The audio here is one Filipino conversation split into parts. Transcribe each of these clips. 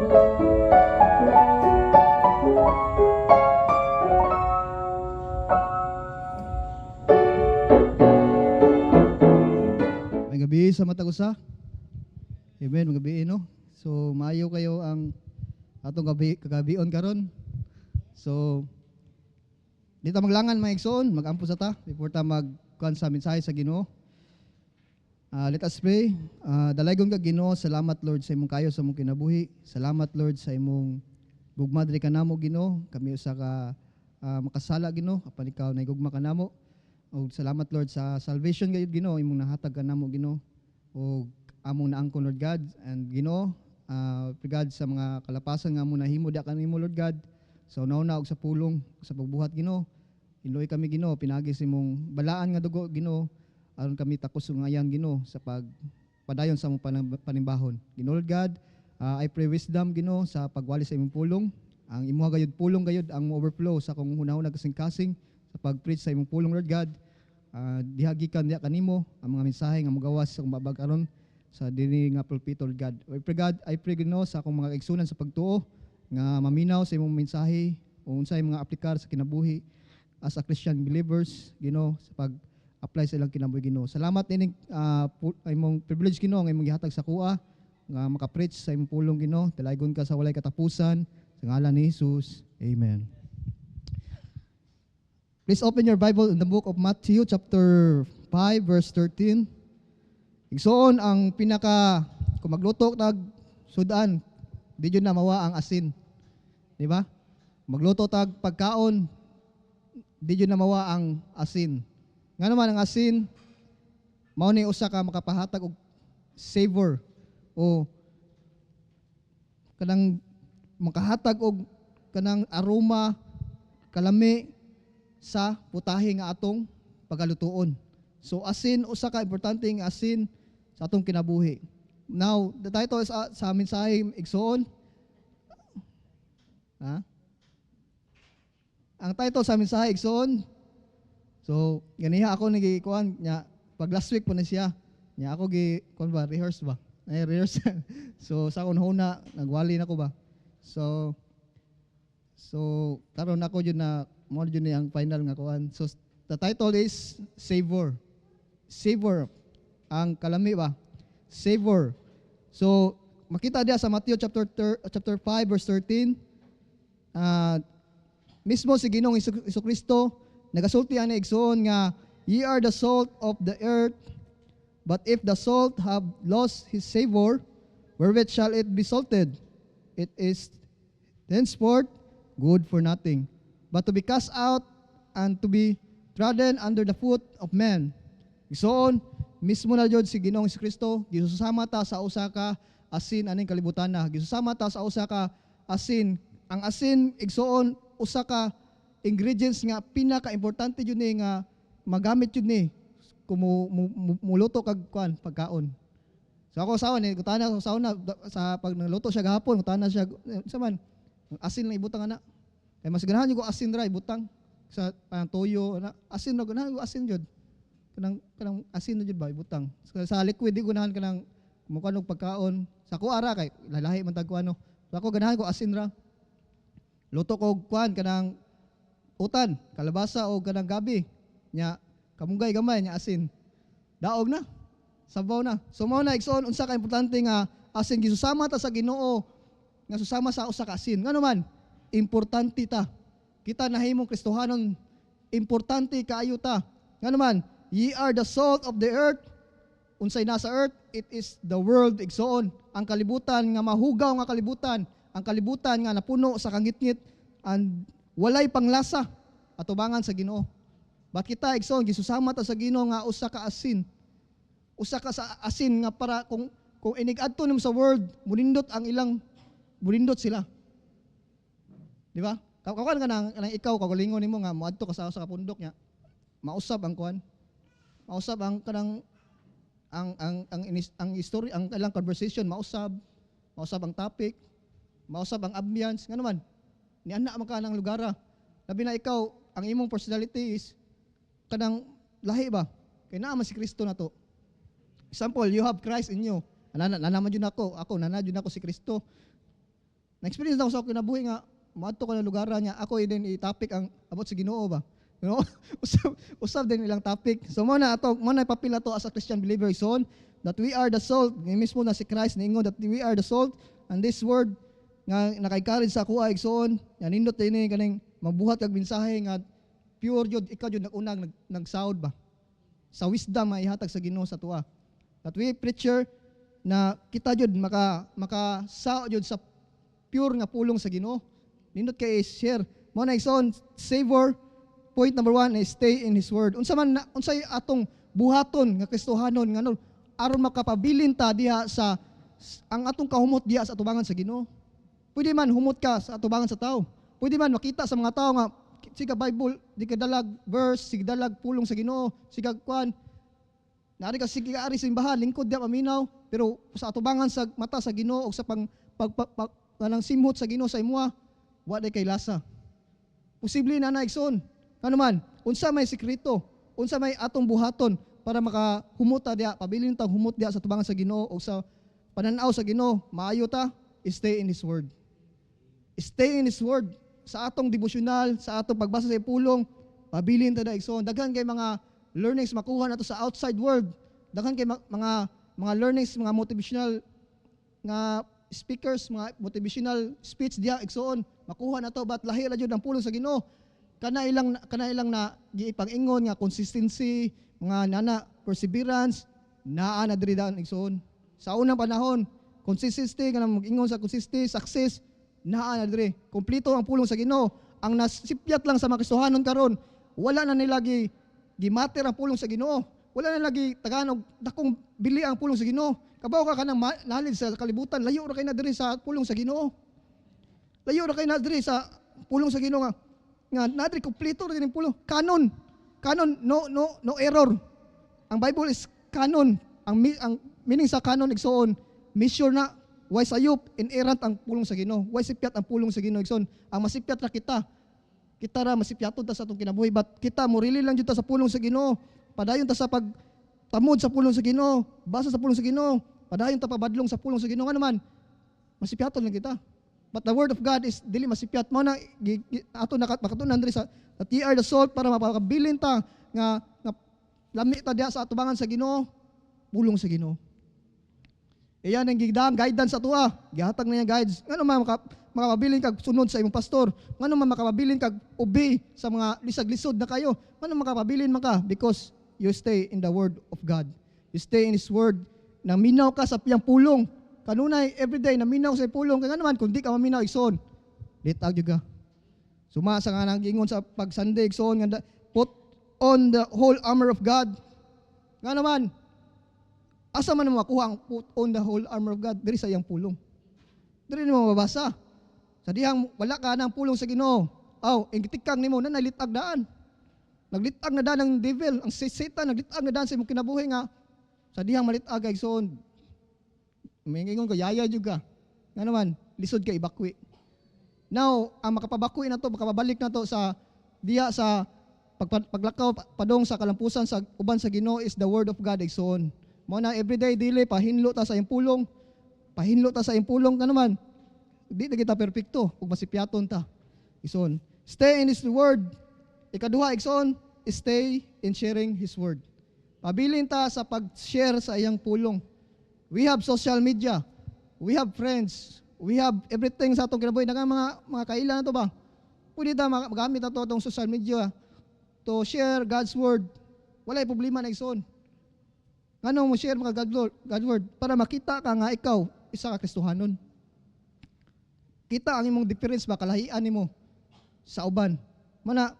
May gabi sa matag usa. Amen, mga gabi no. So maayo kayo ang atong kagabion karon. So dito maglangan mga igsoon, magampo sa ta before ta magkuan sa mensahe sa Ginoo. Let us pray. Dalaygon ka Ginoo, salamat Lord sa imong kayo sa imong kinabuhi. Salamat Lord sa imong gugma diri kanamo Ginoo. Kami usa ka makasala Ginoo, apan ikaw na gugma kanamo. O salamat Lord sa salvation gayud Ginoo, imong nahatag kanamo Ginoo. O among naangkon Lord God, and Ginoo, pray God sa mga kalapasan nga among nahimo da kanimo Lord God. So nauna og sa pulong sa pagbuhat Ginoo. Iloy kami Ginoo, pinagi sa imong balaan nga dugo Ginoo. Aron kami takos ngayan Ginoo sa pagpadayon sa among panimbahon. Ginoo Lord God, I pray wisdom Ginoo sa pagwali sa imong pulong. Ang imuha gayud pulong gayud ang overflow sa kung hunahuna kasing-kasing sa pag-preach sa imong pulong Lord God. Dihagikan diha kanimo ang mga mensahe nga mogawas sa mabag aron sa diri nga pulpito Lord God. I pray Ginoo sa akong mga igsunan sa pagtuo nga maminaw sa imong mensahe o unsay mga aplikar sa kinabuhi as a Christian believers Ginoo sa pag-apply sa ilang kinabuhi Ginoo. Salamat ining imong privilege Ginoo nga imong gihatag sa kuha nga maka-preach sa imong pulong Ginoo. Dalaygon ka sa walay katapusan sa ngalan ni Jesus. Amen. Please open your Bible in the book of Matthew chapter 5 verse 13. Igsoon ang pinaka kung magluto tag sudan, di jud na mawa ang asin. Di ba? Magluto tag pagkaon, di jud na mawa ang asin. Nga naman ang asin, mao ni usa ka makapahatag og savor o kanang makahatag og kanang aroma, kalami sa putahe nga atong pagalutuon. So asin usa ka importante nga asin sa atong kinabuhi. Now, the title is sa mensahe igsoon. Ang title sa mensahe igsoon. So, ganiha ako nagikuan nya pag last week po na siya. Nya ako rehearse ba? Rehearse. So sa una nagwali na ko ba. So karon ako jud na mo jud ni ang final nga kuan. So the title is Savor. Savor ang kalami ba? Savor. So makita dia sa Matthew chapter 5 verse 13. Mismo si Ginoong Jesu-Kristo nagasulti ani igsoon nga ye are the salt of the earth, but if the salt have lost his savor, wherewith shall it be salted? It is henceforth good for nothing, but to be cast out and to be trodden under the foot of men. Igsoon mismo na jud si Ginoong Jesu-Kristo gisusama ta sa usa ka asin aning kalibutan na. Gisusama ta sa usa ka asin. Ang asin igsoon usa ka ingredients nga pinaka-importante jud ni nga magamit jud ni kung muluto kag kuan pagkaon. So ako sawan ni gutana sa sauna sa pag nagluto siya gahapon gutana siya sa man asin lang ibutang ana. Kay mas ganahan ko asin ra ibutang sa toyo ana asin ra ganahan ko asin jud. Kanang asin jud ba ibutang. Sa liquid di ganahan kanang mukha og pagkaon. Sa ko ara kay lalahi man tag ano. So ako ganahan ko asin ra. Luto ko kuan kanang utan, kalabasa o kanang gabi nya kamunggay gamay nya asin. Daog na. Sabaw na. So mao na igsoon unsa ka importante nga asin gisusama ta sa Ginoo nga susama sa usa ka asin. Ngano man importante ta. Kita nahimong Kristohanon importante kaayo ta. Ngano man ye are the salt of the earth. Unsay nasa earth, it is the world igsoon. Ang kalibutan nga mahugaw nga kalibutan, ang kalibutan nga napuno sa kangitngit and walay panglasa atubangan sa Ginoo. But kita igsoon gisusama ta sa Ginoo nga usa ka asin. Usa ka sa asin nga para kung inigadto nimo sa world, munindot ang ilang munindot sila. Di ba? Kakuan ka nang ikaw kagulingon nimo nga moadto ka sa kapundok nya. Mausab ang kuan. Mausab ang kanang ang history, ang ilang conversation mausab ang topic, mausab ang ambience, ngano man. Ni ana man ka nang lugara. Labi na ikaw, ang imong personality is kanang lahi ba? Kay naa man si Kristo na to. Example, you have Christ in you. Nana jud ako nana jud ako si Kristo. Na-experience daw sa kinabuhi nga maadto ko na lugaran niya. Ako din i-topic ang about sa Ginoo ba. You know? usab din ilang topic. So mo na ipapila to as a Christian believer son that we are the salt. Ni mismo na si Christ niingon that we are the salt, and this word nga naka-encourage sa kuha igsoon. Yan nindot ini kaning mabuhat kag mensahe nga pure jud ikaw jud nagunang nagsaud ba. Sa wisdom nga ihatag sa Ginoo sa tuwa. That we preacher na kita jud maka sao jud sa pure nga pulong sa Ginoo. Nindot kay share mo na igsoon savor. Point number 1 is stay in His Word. Unsay atong buhaton nga Kristohanon nga aron makapabilin ta diha sa ang atong kahumot diha sa atubangan sa Ginoo. Pwede man humot ka sa atubangan sa tao. Pwede man makita sa mga tao nga siga Bible, di ka dalag verse, siga dalag pulong sa Ginoo, siga kwan. Naari ka siga ari simbahan, lingkod diha paminaw, pero sa atubangan sa mata sa Ginoo o sa kanang simhot sa Ginoo sa imuha, wa day kay lasa. Posible na igsoon. Ano man, unsa may sekreto, unsa may atong buhaton para makahumuta diha, pabilin ta humot diha sa tubangan sa Ginoo o sa pananaw sa Ginoo, maayo ta, stay in His Word. Stay in His Word. Sa atong devotional, sa atong pagbasa sa pulong, pabilin ta daigsoon. Daghan kay mga learnings makuha nato sa outside world. Daghan kay mga learnings, mga motivational nga speakers, mga motivational speech diha igsoon. Makuha nato bat lahi ra jud ang pulong sa Ginoo. Kana ilang na giipang-ingon nga consistency, mga nana perseverance, naa na diri daan igsoon. Sa unang panahon, consistency kana mag-ingon sa consistency, success, naa na diri. Kompleto ang pulong sa Ginoo. Ang nasipyat lang sa mga Kristohanon karon, wala na nila gimater ang pulong sa Ginoo. Wala na lagi Tagalog dakong bili ang pulong sa Ginoo. Kabaw ka kanang nahalid sa kalibutan, layo ra kay na diri sa pulong sa Ginoo. Layo ra kay na diri sa pulong sa Ginoo nga nadri kompleto rin ang pulong. Canon, no error. Ang Bible is canon. Ang meaning sa canon igsoon, measure na why sayop inerrant ang pulong sa Ginoo. Why sipyat ang pulong sa Ginoo igsoon. Ang masipyat ra kita ra masipyaton ta sa atong kinabuhi, but kita mo really lang jud ta sa pulong sa Ginoo. Padayon ta sa pagtamod sa pulong sa Ginoo, basa sa pulong sa Ginoo. Padayon ta pabadlong sa pulong sa Ginoo nga naman. Masipyaton lang kita. But the word of God is dili masipyat mo na ato nakatunan diri sa that ye are the salt para mapakabilin ta nga lami ta diha sa atubangan sa Ginoo, pulong sa Ginoo. Iyan ang guidance sa tuwa. Gihatag na niya guides. Ngano man makapabilin kag sunod sa imong pastor? Ngano man makapabilin kag obey sa mga lisag-lisod na kayo? Ngano makapabilin man ka? Because you stay in the word of God. You stay in His word. Na minaw ka sa piyang pulong. Kanunay everyday na minaw sa pulong. Kaya naman kung di ka maminaw igsoon, litag jud ka. Sumasa nga nang giingon sa pag-Sunday igsoon nga put on the whole armor of God. Nga naman, asa man mo makuha ang put on the whole armor of God? Diri sa iyang pulong. Diri mo mababasa. Sa dihang wala ka ng pulong sa Ginoo. Ingtikang nimo na nalitag daan. Naglitag na daan ng devil, ang Satan naglitag na daan sa imong kinabuhi nga sa dihang malitag igsoon. May ingon ko yaya jud ka. Nga naman, lisod ka ibakwi. Now, ang makapabakwi na to, makapabalik na to sa diha sa paglakaw padong sa kalampusan sa uban sa Ginoo is the word of God igsoon. Mo na everyday dili pahinlo ta sa iyang pulong. Pahinlo ta sa iyang pulong ka naman. Di na kita perpekto ug masipyaton ta. Igsoon. Stay in His word. Ikaduha igsoon, stay in sharing His word. Pabilin ta sa pag-share sa iyang pulong. We have social media. We have friends. We have everything sa atong kinabuhi. Mga kailan na to ba? Pwede ta magamit na to itong social media to share God's word. Walay problema na igsoon. Ngano mo share mga God's word? Para makita ka nga ikaw, isa ka Kristohanon. Kita ang imong difference ba, kalahian nimo sa uban. Mana,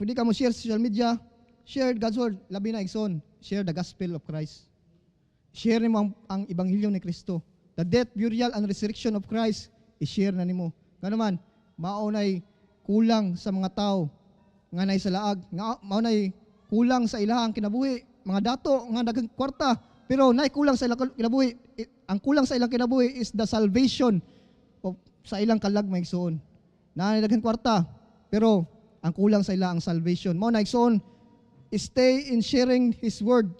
pwede ka mo share sa social media, share God's word, labi na igsoon, share the gospel of Christ. Share nimo ang ebanghelyo ni Kristo. The death, burial, and resurrection of Christ, i-share na nimo. Nga naman, maunay kulang sa mga tao nga nay sa laag, nga maunay kulang sa ilahang kinabuhi, mga dato nga daghang kwarta, pero nay kulang sa ilang kinabuhi. Ang kulang sa ilang kinabuhi is the salvation of sa ilang kalag maigsoon. Na daghang kwarta, pero ang kulang sa ilang ang salvation. Mao na igsoon, stay in sharing His word.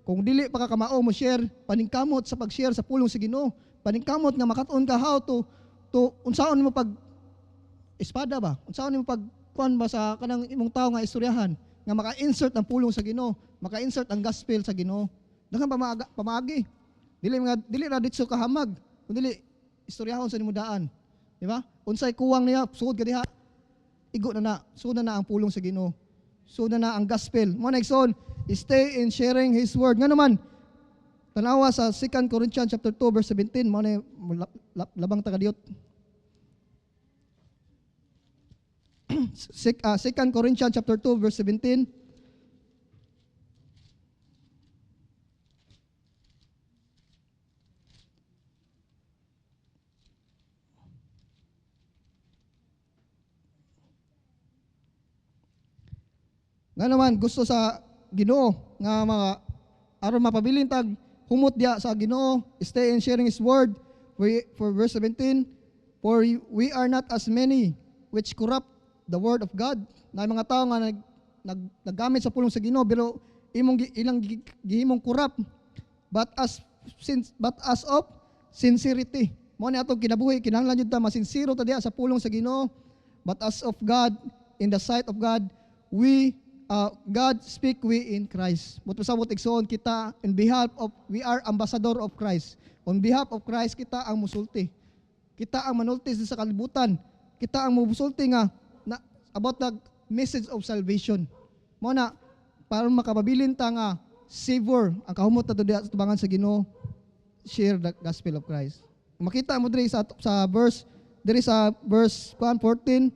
Kung dili pa ka kamao mo share, paningkamot sa pag-share sa pulong sa Ginoo. Paningkamot nga makatuon ka how to to unsaon mo pag espada ba? Unsaon mo pag kuan ba sa kanang imong tao nga istoryahan nga maka-insert ang pulong sa Ginoo, maka-insert ang gospel sa Ginoo. Daghang pamaagi. Dili ra ditso kahamag, kundi istoryahon sa nimo daan. Di ba? Unsay kuwang niya, sugod ka diha. Igo na sugod na ang pulong sa Ginoo. Sugod na ang gospel. Mo na igsoon, stay in sharing His word. Nga naman, tanawa sa 2 Corinthians chapter 2 verse 17, mo na labang tagadiyot. 2 Corinthians chapter 2 verse 17. Nga naman gusto sa Ginoo nga mga aron mapabilin tag humot diya sa Ginoo, stay in sharing His word. For verse 17, for we are not as many which corrupt the word of God. Na mga tao nga naggamit sa pulong sa Ginoo pero ilang gihimong corrupt, but as of sincerity. Mo ni atong kinabuhi kinahanglan jud ta masinsiro ta diha sa pulong sa Ginoo, but as of God, in the sight of God, God speak we in Christ. But pasabot igsoon kita we are ambassador of Christ. On behalf of Christ kita ang musulti. Kita ang manulti sa kalibutan. Kita ang musulti nga about the message of salvation. Mo na para makapabilin ta nga Savior ang kahumot na diha sa tubangan sa Ginoo, share the gospel of Christ. Makita mo diri sa verse 14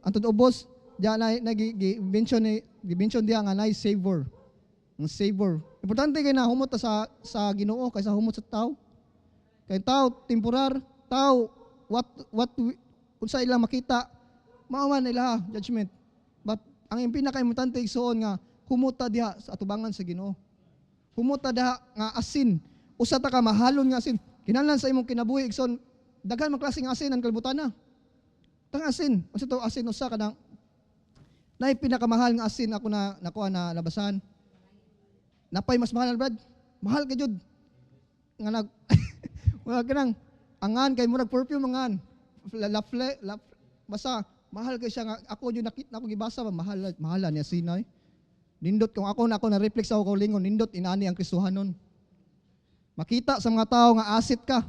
antod ubos diya na gi-mention diya nga nay Savior. Ang Savior. Importante kay na humot sa Ginoo kaysa humot sa tao. Kay tao temporar, tao unsa ila makita mao man ila judgment. But ang pinaka-importante igsoon nga humot ta diha sa atubangan sa Ginoo. Humot ta diha nga asin. Usa ta ka mahalon nga asin. Kinahanglan sa imong kinabuhi igsoon daghan man klaseng asin ang kalbutana. Tang asin, unsa to asin usa kanang nay pinakamahal nga asin ako nakuha na labasan. Napay mas mahal Brad. Mahal ka jud. Nga wala kanang angan kay murag perfume angan. Basta mahal kay siya nga ako jud nakita ko gibasa ba mahalan niya sinay. Nindot kung ako na reflex ako lingon nindot inani ang Kristohanon. Makita sa mga tao nga asit ka.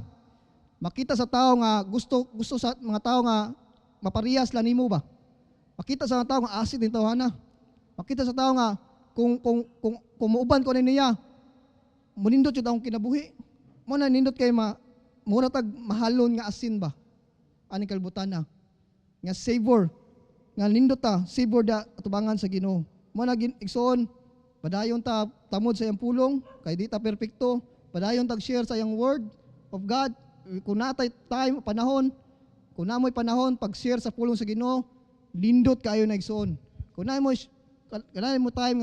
Makita sa tao nga gusto sa mga tao nga maparehas lang nimo ba. Makita sa tao nga asid din tawhana. Makita sa tao nga kung muuban ko niya, munindot jud akong kinabuhi. Mo na nindot kay mura tag mahalon nga asin ba. Ani kalbutana. Nga Savior. Nga nindot ta Savior da atubangan sa Ginoo. Mo na igsoon padayon ta tamod sa iyang pulong kay di ta perpekto. Padayon tag share sa iyang word of God. Kung natay time panahon, kung namoy panahon pag share sa pulong sa Ginoo, lindot kayo na igsoon. Kung naay mo time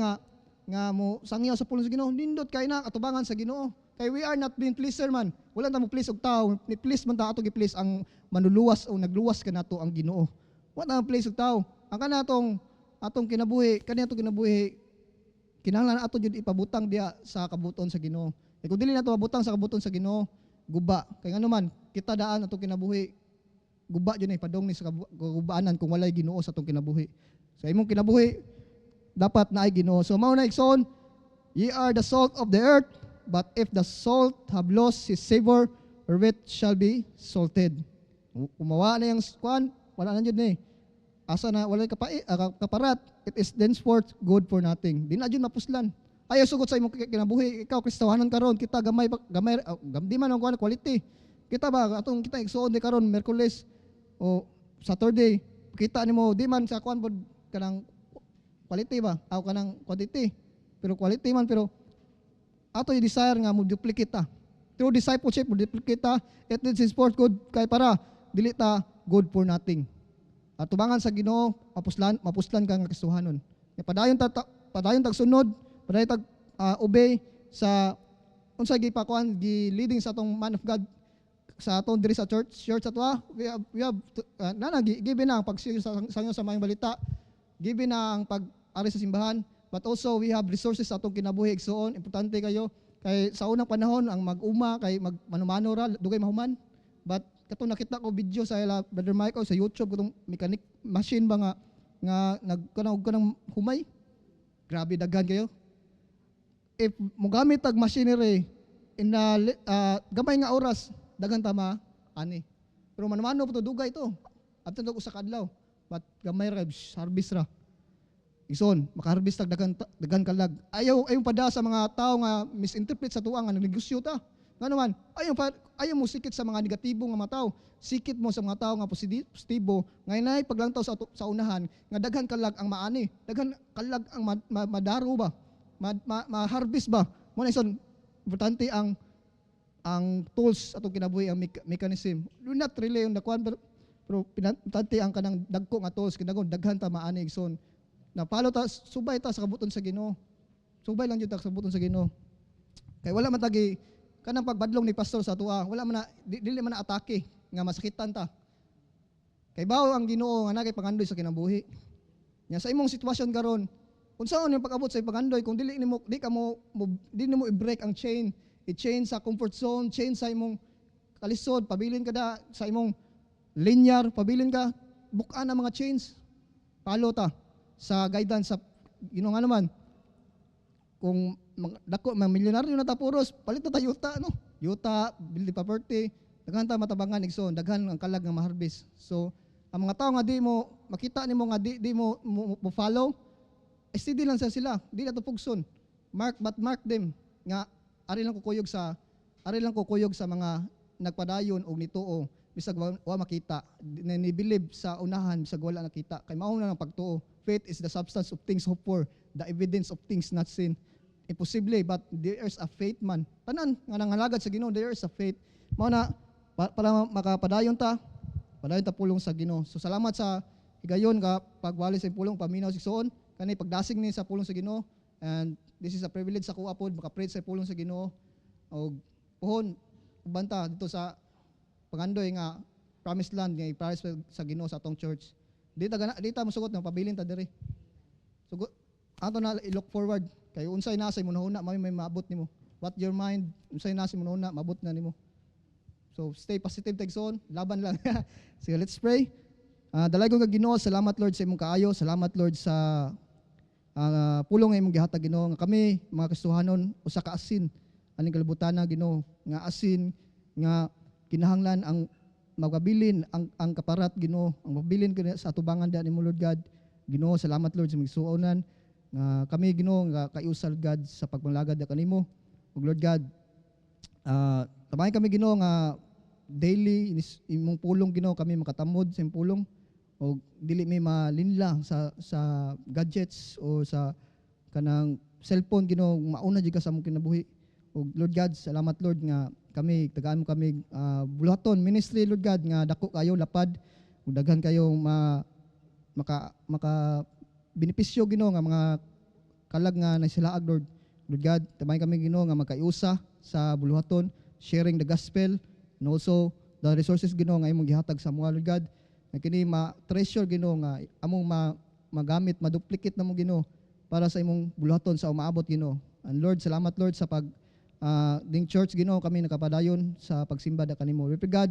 nga mo sangyaw sa pulong sa Ginoo, lindot kayo na atubangan sa Ginoo. Kay we are not being pleaser man. Wala ta mo please og tao, ni please man ta ato gi-please ang manuluwas o nagluwas ka nato ang Ginoo. Wala ta please og tao. Ang atong kinabuhi, atong kinabuhi kinahanglan ato jud ipabutang diha sa kabuton sa Ginoo. Kung dili nato mabutang sa kabuton sa Ginoo, guba. Kay ngano man kita daan atong kinabuhi guba dyan ipadong ni sa kagubaanan kung walay Ginoo sa atong kinabuhi. Sa imong kinabuhi, dapat na ay Ginoo. So mao na igsoon, ye are the salt of the earth, but if the salt have lost his savor, wherewith shall be salted. Kumawa na yung kwan, wala na dyan asa na walay kaparat, it is thenceforth good for nothing. Di na dyan mapuslan. Ayaw sugot sa imong kinabuhi, ikaw Kristohanon karon, kita gamay di man ang kwan quality. Kita ba atong kita igsoon di karon Miyerkules o Saturday, kita nimo di man sa kwan pod kanang quality ba aw kanang quantity, pero quality man, pero ato yung desire nga mo duplicate ta through discipleship, mo duplicate ta it is for good kay para dili ta good for nothing. Atubangan sa Ginoo, mapuslan ka nga Kristohanon. Padayon tag sunod, padayon tag obey sa unsa gipakuan leading sa atong man of God sa atong diri sa church ato we have given na ang pagsanyo sa mayong balita, given na ang pag-ari sa simbahan, but also we have resources sa atong kinabuhi igsoon. Importante kayo kay sa unang panahon ang mag-uma kay manumano ra dugay mahuman, but katong nakita ko video sa ila Brother Michael sa YouTube katong mechanic machine ba nga nagkanang humay. Grabe daghan kayo. If mogamit tag machinery in gamay nga oras daghan tama ani. Pero manmano pa to dugay to. Abtan to usa ka adlaw. But gamay ra harvest ra. Ison, makaharvest tag daghan kalag. Ayaw pada sa mga tao nga misinterpret sa tuwa nga nagnegosyo ta. Nga naman, ayaw mo sikit sa mga negatibo nga mga tao. Sikit mo sa mga tao nga positibo. Ngayon ay paglangtaw sa unahan, nga daghan kalag ang maani. Daghan kalag ang madaro ba? Ma-harvest ba? Muna ison, importante ang tools atong kinabuhi, ang mechanism. Do not rely on the kwan, pero pinatante ang kanang dagko nga tools, kinagon, daghan ta maani ison. Napalo ta, subay ta sa kabuton sa Ginoo. Subay lang jud ta sa kabuton sa Ginoo. Kay wala man tagi kanang pagbadlong ni pastor sa tuwa, wala man dili man na atake nga masakitan ta. Kay bao ang Ginoo nga nakay pangandoy sa kinabuhi. Nya sa imong sitwasyon karon, unsaon yung pag-abot sa pangandoy kung dili nimo i-break ang chain, i-chain sa comfort zone, chain sa imong kalisod, pabilin ka da sa imong linear, pabilin ka bukan ang mga chains. Palo ta sa guidance sa Ginoo nga naman. Kung dako milyonaryo na ta puros, palit na ta yuta no. Yuta, building property, daghan ta matabangan igsoon, daghan ang kalag nga ma-harvest. So, ang mga tao nga di mo makita nimo nga di mo follow, steady lang sila, di na to pugson. Mark them nga ari lang kukuyog sa mga nagpadayon og nituo bisag wa makita, ni believe sa unahan bisag wala nakita. Kay mao na ang pagtuo. Faith is the substance of things hoped for, the evidence of things not seen. Imposible, but there is a faith man. Tanan nga nangalagad sa Ginoo, there is a faith. Mao na para makapadayon ta pulong sa Ginoo. So salamat sa higayon ka pagwali sa pulong paminaw sigsoon kanay pagdasig ni sa pulong sa Ginoo, and this is a privilege sa kuha pod maka-preach sa pulong sa Ginoo og puhon banta dito sa pangandoy nga promised land nga i-promise sa Ginoo sa atong church. Dita mosugot ng pabilin ta diri. Sugot ato na i-look forward kay unsay nasa imong hunahuna may maabot nimo. What your mind unsay nasa imong hunahuna maabot na nimo. So stay positive tagson, laban lang. Sige, let's pray. Dalay ko kag Ginoo, salamat Lord sa imong kaayo, salamat Lord sa pulong nga imong gihatag Ginoo nga kami mga Kristohanon usa ka asin aning kalibutan na Ginoo nga asin nga kinahanglan ang magabilin ang kaparat Ginoo, ang mabilin sa atubangan da nimo Lord God. Ginoo, salamat Lord sa migsuonan nga kami Ginoo nga kayusal God sa pagpanglagad da kanimo. Ug Lord God, tabayan kami Ginoo nga daily imong pulong Ginoo kami makatamod sa imong pulong o dili may malinla sa gadgets o sa kanang cellphone Ginoo, mauna jud ka sa among kinabuhi. O Lord God, salamat Lord nga kami tagaan mo kami bulaton ministry Lord God nga dako kayo lapad ug daghan kayo maka benepisyo Ginoo nga mga kalag nga nasilaag Lord. Lord God, tabayan kami Ginoo nga magkayusa sa buluhaton, sharing the gospel, and also the resources Ginoo nga imong gihatag sa mga Lord God. Na kini ma-treasure Ginoo nga among magamit, maduplicate namo Ginoo para sa imong buluhaton sa umaabot Ginoo. And Lord, salamat Lord sa ding church Ginoo kami nakapadayon sa pagsimba da kanimo. We pray God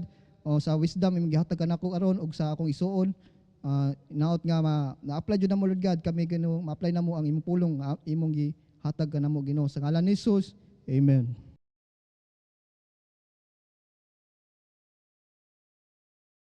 sa wisdom imong gihatag kanako aron ug sa akong isuon. Naot nga na-apply jud namo Lord God kami Ginoo, ma-apply namo ang imong pulong imong gihatag kanamo Ginoo sa ngalan ni Jesus. Amen.